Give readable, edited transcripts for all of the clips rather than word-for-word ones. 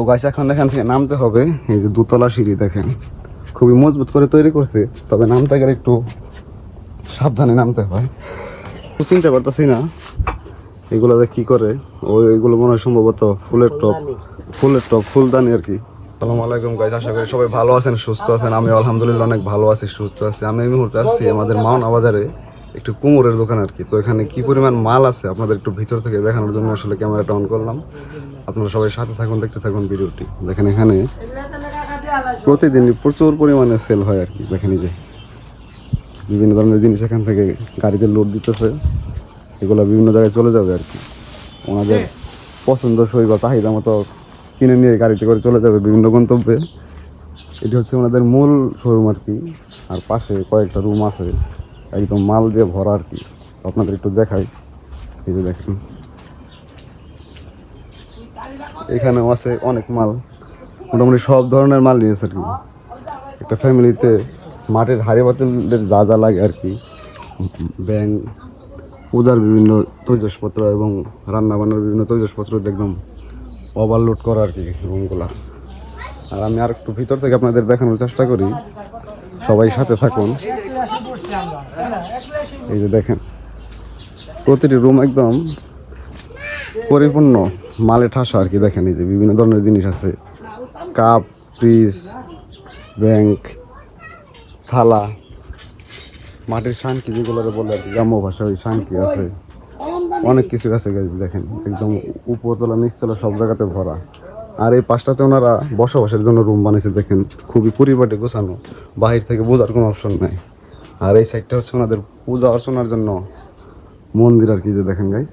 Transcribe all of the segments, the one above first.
তো গাছ এখন এখান থেকে নামতে হবে। এই যে দুতলা সিঁড়ি দেখেন, খুবই মজবুত করে তৈরি করছে, তবে নামতে গেলে একটু সাবধানে নামতে হয়। চিনতে পারতেছি না এগুলো কি করে। ওইগুলো মনে হয় সম্ভবত ফুলদানি আর কি। আসসালামু আলাইকুম গাইস, আশা করি সবাই ভালো আছেন, সুস্থ আছেন। আমি আলহামদুলিল্লাহ অনেক ভালো আছি, সুস্থ আছি। আমি এই মুহূর্তে আছি আমাদের মাওনা বাজারে একটু কুমোরের দোকান আর কি। তো এখানে কি পরিমাণ মাল আছে আপনাদের একটু ভিতর থেকে দেখানোর জন্য আসলে ক্যামেরাটা অন করলাম। আপনারা সবাই সাথে থাকুন, দেখতে থাকুন ভিডিওটি। দেখেন এখানে প্রতিদিনই প্রচুর পরিমাণে সেল হয় আর কি। দেখেন এই যে বিভিন্ন ধরনের জিনিস এখান থেকে গাড়িতে লোড দিতেছে, এগুলো বিভিন্ন জায়গায় চলে যাবে আর কি। ওনাদের পছন্দসই বা চাহিদা মতো কিনে নিয়ে গাড়িতে করে চলে যাবে বিভিন্ন গন্তব্যে। এটি হচ্ছে ওনাদের মূল শোরুম আর কি। আর পাশে কয়েকটা রুম আছে একদম মাল দিয়ে ভরা আর কি। আপনাদের একটু দেখাই, এই যে দেখেন এখানেও আছে অনেক মাল, মোটামুটি সব ধরনের মাল নিয়েছে আর কি। একটা ফ্যামিলিতে মাটির হাঁড়ি পাতিলের যা যা লাগে আর কি, ব্যাং, পূজার বিভিন্ন তৈজসপত্র এবং রান্নাবান্নার বিভিন্ন তৈজসপত্র একদম ওভারলোড করা আর কি রুমগুলা। আর আমি আর একটু ভিতর থেকে আপনাদের দেখানোর চেষ্টা করি, সবাই সাথে থাকুন। এই যে দেখেন প্রতিটি রুম একদম পরিপূর্ণ মালে ঠাসা আর কি। দেখেন এই যে বিভিন্ন ধরনের জিনিস আছে, কাপ, ফ্রিজ, ব্যাংক, থালা, মাটির শানকি যেগুলো বলে আর কি গ্রাম্য ভাষা, ওই শানকি আছে, অনেক কিছু আছে গাইজ। দেখেন একদম উপরতলা নিচতলা সব জায়গাতে ভরা। আর এই পাশটাতে ওনারা বসবাসের জন্য রুম বানিয়েছে। দেখেন খুবই পরিপাটি গোছানো, বাহির থেকে বোঝার কোনো অপশন নাই। আর এই সাইডটা হচ্ছে ওনাদের পূজা অর্চনার জন্য মন্দির আর কি। যে দেখেন গাইজ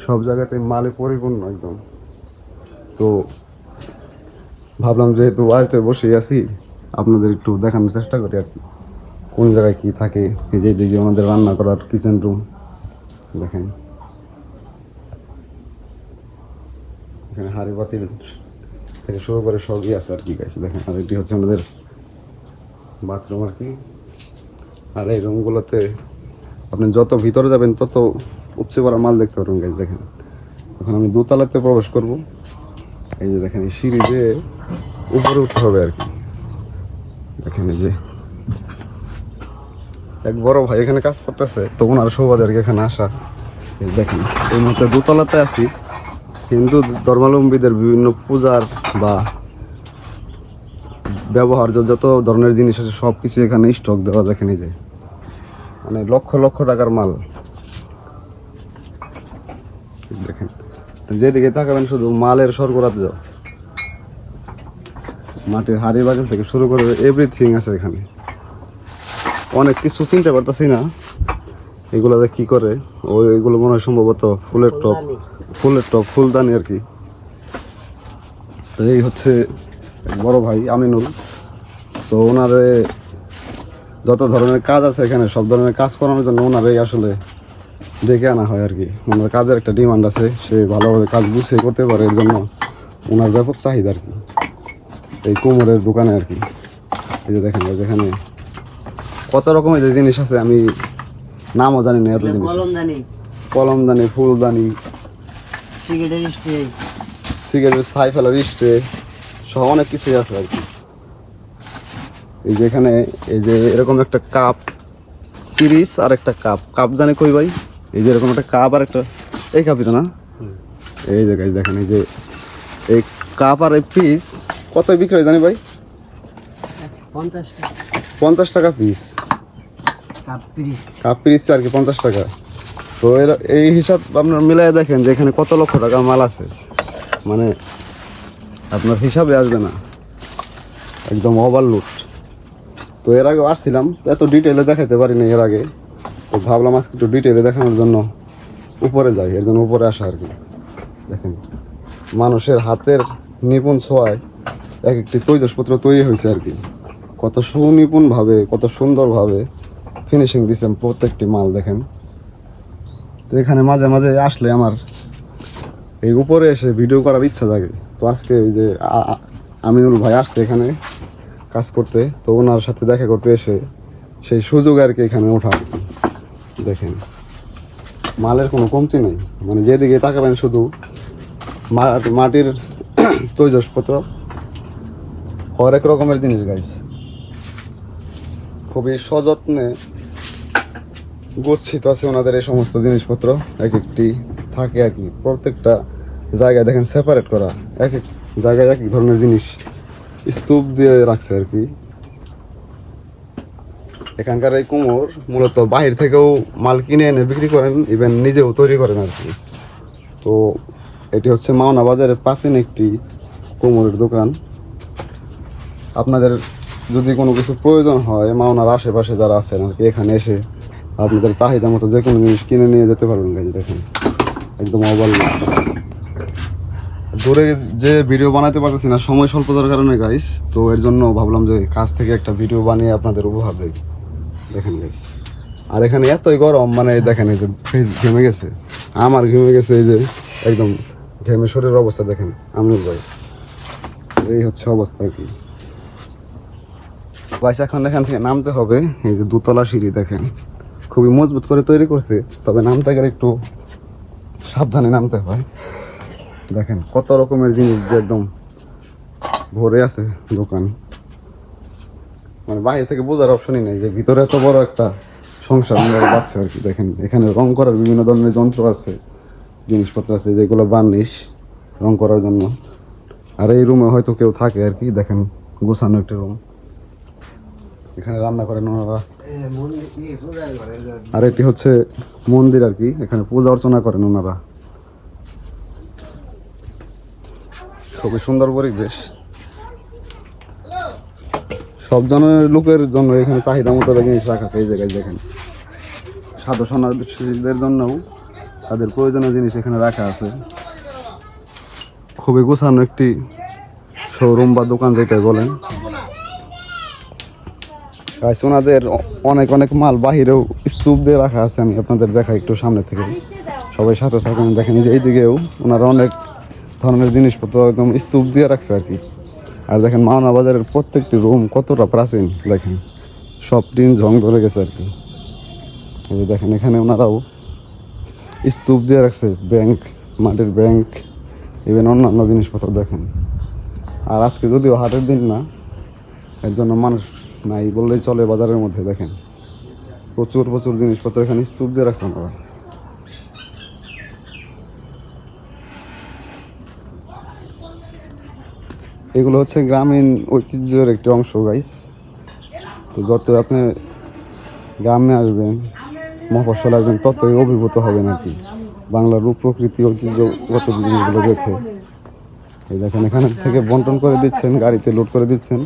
সব জায়গাতে মালে পরিপূর্ণ একদম। তো ভাবলাম যেহেতু বাড়িতে বসেই আছি আপনাদের একটু দেখানোর চেষ্টা করি আর কি কোন জায়গায় কি থাকে। এই যে দিকে আমাদের রান্না করার কিচেন রুম দেখেন, এখানে হাঁড়ি পাতিল থেকে শুরু করে সবই আছে আর কি গাইছে। দেখেন আর এটি হচ্ছে আমাদের বাথরুম আর কি। আর এই রুমগুলোতে আপনি যত ভিতরে যাবেন তত উপচে পড়া মাল দেখতে পারবেন গাইজ। দেখেন এখন আমি দোতলাতে প্রবেশ করব। এই যে দেখেন এই সিঁড়ি দিয়ে উপরে উঠতে হবে আর কি। দেখেন এই যে এক বড় ভাই এখানে কাজ করতেছে, তো ওনার সৌভাগ্য আর কি এখানে আসা। দেখেন এই মুহূর্তে দোতলাতে আছি। হিন্দু ধর্মাবলম্বীদের বিভিন্ন পূজার বা ব্যবহার্য যত ধরনের জিনিস আছে সব কিছু এখানে স্টক দেওয়া। দেখেন এই যে মানে লক্ষ লক্ষ টাকার মাল। দেখেন যেদিকে তাকাবেন শুধু মালের সরবরাহ, মাটির হাঁড়ি বাজার থেকে শুরু করে এভরিথিং আছে এখানে। অনেক কিছু চিনতে পারতেছি না এগুলো কি করে। ওইগুলো মনে হয় সম্ভবত ফুলদানি আর কি। তো এই হচ্ছে বড় ভাই আমিনুল। তো ওনারে যত ধরনের কাজ আছে এখানে সব ধরনের কাজ করানোর জন্য ওনারাই আসলে ডেকে আনা হয় আর কি। ওনার কাজের একটা ডিমান্ড আছে, সে ভালোভাবে কাজ গুছিয়ে করতে পারে, এর জন্য ওনার ব্যাপক চাহিদা আর কি এই কুমোরের দোকানে আর কি। এই যে দেখেন যেখানে কত রকমের যে জিনিস আছে আমি নামও জানি না। এত জিনিস, কলমদানি, ফুলদানি, সিগারেটের ছাই ফেলার স্ট্রে সহ অনেক কিছুই আছে আর কি। এই যে এখানে এই যে এরকম একটা কাপ, 30 আর একটা কাপ জানে কই ভাই। এই যে এরকম একটা কাপ আর একটা এই কাপই তো না। এই যে গাইজ দেখেন এই যে এই কাপ আর এই পিস কত বিক্রি হয় জানি ভাই? 50 টাকা পিস। কাপ পিস আর কি 50 টাকা। তো এই হিসাব আপনার মিলাই দেখেন যে এখানে কত লক্ষ টাকা মাল আছে, মানে আপনার হিসাবে আসবে না, একদম ওভারলোড। তো এর আগে আসছিলাম, তো এত ডিটেলে দেখাতে পারিনি এর আগে। তো ভাবলাম আজকে একটু ডিটেলে দেখানোর জন্য উপরে যাই, এর জন্য উপরে আসা আর কি। দেখেন মানুষের হাতের নিপুণ ছোঁয়ায় এক একটি তৈজসপত্র তৈরি হয়েছে আর কি। কত সুনিপুণভাবে, কত সুন্দরভাবে ফিনিশিং দিয়েছেন প্রত্যেকটি মাল দেখেন। তো এখানে মাঝে মাঝে আসলে আমার এই উপরে এসে ভিডিও করার ইচ্ছা জাগে। তো আজকে এই যে আমিনুল ভাই আসছে এখানে কাজ করতে, তো ওনার সাথে দেখা করতে এসে সেই সুযোগ আর কি এখানে ওঠা। দেখেন মালের কোনো কমতি নেই, মানে যেদিকে তাকাবেন শুধু মাটির তৈজসপত্র, হরেক রকমের জিনিস গাইস। খুবই সযত্নে গচ্ছিত আছে ওনাদের এই সমস্ত জিনিসপত্র। এক একটি থাকে আর কি, প্রত্যেকটা জায়গায় দেখেন সেপারেট করা, এক এক জায়গায় এক এক ধরনের জিনিস স্তূপ দিয়ে রাখছে আর কি। এখানকার এই কুমোর মূলত বাহির থেকেও মাল কিনে এনে বিক্রি করেন, ইভেন নিজেও তৈরি করেন আর কি। তো এটি হচ্ছে মাওনা বাজারের প্রাচীন একটি কুমোরের দোকান। আপনাদের যদি কোনো কিছু প্রয়োজন হয় মাওনার আশেপাশে যারা আছেন আর কি, এখানে এসে আপনাদের চাহিদা মতো যে কোনো জিনিস কিনে নিয়ে যেতে পারবেন গাইজ। দেখেন একদম অবাল্য। দূরে যে ভিডিও বানাতে পারতেছি না সময় স্বল্পতার কারণে গাইস, তো এর জন্য ভাবলাম যে কাছ থেকে একটা ভিডিও বানিয়ে আপনাদের উপহার দেই। দেখেন গাইস, আর এখানে এতই গরম, মানে দেখেন এই যে ফেস ঘেমে গেছে, আমার ঘেমে গেছে, এই যে একদম ঘেমে শরীরের অবস্থা দেখেন। আমি ভাই এই হচ্ছে অবস্থা আর কি গাইস। এখন এখান থেকে নামতে হবে, এই যে দুতলা সিঁড়ি দেখেন, খুবই মজবুত করে তৈরি করছে, তবে নামতে গেলে একটু সাবধানে নামতে হয়। দেখেন কত রকমের জিনিস যে একদম ভরে আছে দোকান, মানে বাইরে থেকে বোঝার অপশনই নেই যে ভিতরে এত বড় একটা সংসার বাচ্চা আর কি। দেখেন এখানে রং করার বিভিন্ন ধরনের যন্ত্র আছে, জিনিসপত্র আছে যেগুলো বার্নিশ রং করার জন্য। আর এই রুমে হয়তো কেউ থাকে আর কি। দেখেন গোছানো একটা রুম, এখানে রান্না করেন ওনারা। আর এটি হচ্ছে মন্দির আর কি, এখানে পূজা অর্চনা করেন ওনারা। খুবই সুন্দর পরিবেশ, সব ধরনের লোকের জন্য এখানে চাহিদা মতো জিনিস রাখা আছে। এই জায়গায় দেখেন সাধু সন্ন্যাসীদের জন্যও তাদের প্রয়োজনীয় জিনিস এখানে রাখা আছে। খুবই গোছানো একটি শোরুম বা দোকান যেটাই বলেন। ওনাদের অনেক অনেক মাল বাহিরেও স্তূপ দিয়ে রাখা আছে, আমি আপনাদের দেখাই একটু সামনে থেকে, সবাই সাথে থাকেন। দেখেন যে এইদিকেও ওনারা অনেক ধরনের জিনিসপত্র একদম স্তূপ দিয়ে রাখছে আর কি। আর দেখেন মাওনা বাজারের প্রত্যেকটি রুম কতটা প্রাচীন, দেখেন সব টিন ঝং ধরে গেছে আর কি। এই যে দেখেন এখানে ওনারাও স্তূপ দিয়ে রাখছে, ব্যাংক, মাটির ব্যাংক, ইভেন অন্যান্য জিনিসপত্র দেখেন। আর আজকে যদিও হাটের দিন না, এর জন্য মানুষ নাই বললেই চলে বাজারের মধ্যে। দেখেন প্রচুর প্রচুর জিনিসপত্র এখানে স্তূপ দিয়ে রাখছে ওনারা। এগুলো হচ্ছে গ্রামীণ ঐতিহ্যের একটি অংশ গাইস। তো যত আপনি গ্রামে আসবেন, মফস্বলে আসবেন, ততই অভিভূত হবেন আর কি বাংলার রূপ প্রকৃতি ঐতিহ্যগত জিনিসগুলো দেখে। এই দেখেন এখানে থেকে বন্টন করে দিচ্ছেন, গাড়িতে লোড করে দিচ্ছেন,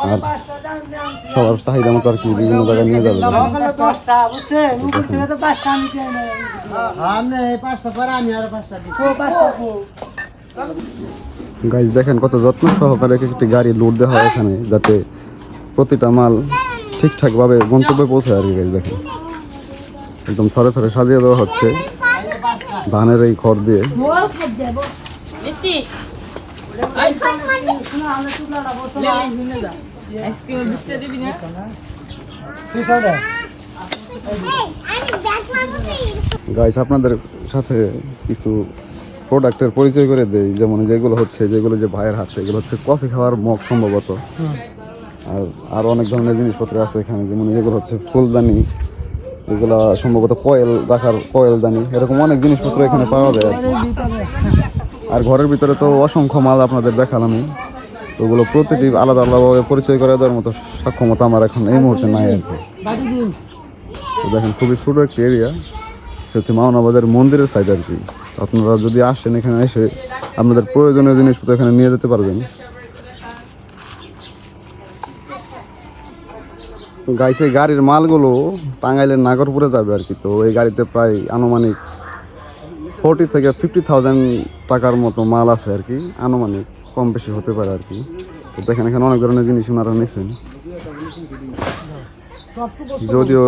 আর সবার চাহিদা মতো আর কি বিভিন্ন জায়গায় নিয়ে যাবে। গাইজ দেখেন কত যত্ন সহকারে একটি গাড়ি লোড দেওয়া হয় এখানে, যাতে প্রতিটা মাল ঠিকঠাকভাবে গন্তব্যে পৌঁছায় আর কি। গাইজ দেখেন একদম থরে থরে সাজিয়ে দেওয়া হচ্ছে ধানের এই খড় দিয়ে। গাইস আপনাদের সাথে কিছু প্রোডাক্টের পরিচয় করে দেই, যেমন যেগুলো হচ্ছে, যেগুলো যে ভাইয়ের হাতে, এগুলো হচ্ছে কফি খাওয়ার মগ সম্ভবত। আর অনেক ধরনের জিনিসপত্র আছে এখানে, যেমন এগুলো হচ্ছে ফুলদানি, এগুলো সম্ভবত কয়েল রাখার কয়েলদানি, এরকম অনেক জিনিসপত্র এখানে পাওয়া যায়। আর ঘরের ভিতরে তো অসংখ্য মাল আপনাদের দেখালামই, ওগুলো প্রতিটি আলাদা আলাদাভাবে পরিচয় করে দেওয়ার মতো সক্ষমতা আমার এখন এই মুহূর্তে নাই আর কি। তো দেখেন খুবই ছোটো একটি এরিয়া, সে হচ্ছে মাওনা বাজার মন্দিরের সাইড আর কি। আপনারা যদি আসেন এখানে এসে আপনাদের প্রয়োজনীয় জিনিসপত্র এখানে নিয়ে যেতে পারবেন। গাইছে গাড়ির মালগুলো টাঙ্গাইলের নাগরপুরে যাবে আর কি। তো এই গাড়িতে প্রায় আনুমানিক 40 থেকে 50,000 টাকার মতো মাল আছে আর কি, আনুমানিক, কম বেশি হতে পারে আর কি। তো দেখেন এখানে অনেক ধরনের জিনিস ওনারা নিয়েছেন, যদিও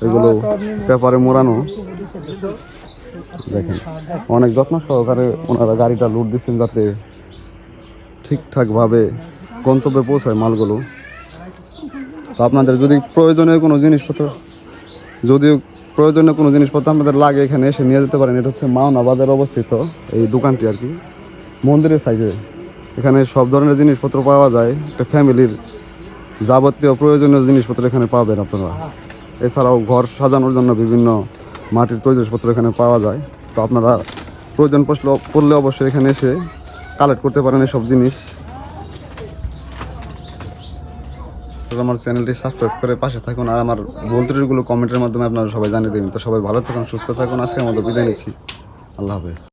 এগুলো পেপারে মোড়ানো। দেখেন অনেক যত্ন সহকারে ওনারা গাড়িটা লোড দিচ্ছেন যাতে ঠিকঠাকভাবে গন্তব্যে পৌঁছায় মালগুলো। তো আপনাদের যদি প্রয়োজনীয় কোনো জিনিসপত্র আপনাদের লাগে, এখানে এসে নিয়ে যেতে পারেন। এটা হচ্ছে মাওনা বাজারে অবস্থিত এই দোকানটি আর কি। মন্দিরের সাইডে এখানে সব ধরনের জিনিসপত্র পাওয়া যায়। একটা ফ্যামিলির যাবতীয় প্রয়োজনীয় জিনিসপত্র এখানে পাবেন আপনারা। এছাড়াও ঘর সাজানোর জন্য বিভিন্ন মাটির তৈজসপত্র এখানে পাওয়া যায়। তো আপনারা প্রয়োজন পড়লে অবশ্যই এখানে এসে কালেক্ট করতে পারেন এসব জিনিস। আমার চ্যানেলটি সাবস্ক্রাইব করে পাশে থাকুন, আর আমার ভুল ত্রুটিগুলো কমেন্টের মাধ্যমে আপনারা সবাই জানিয়ে দেবেন। তো সবাই ভালো থাকুন, সুস্থ থাকুন। আজকের মতো বিদায় নিচ্ছি। আল্লাহ হাফেজ।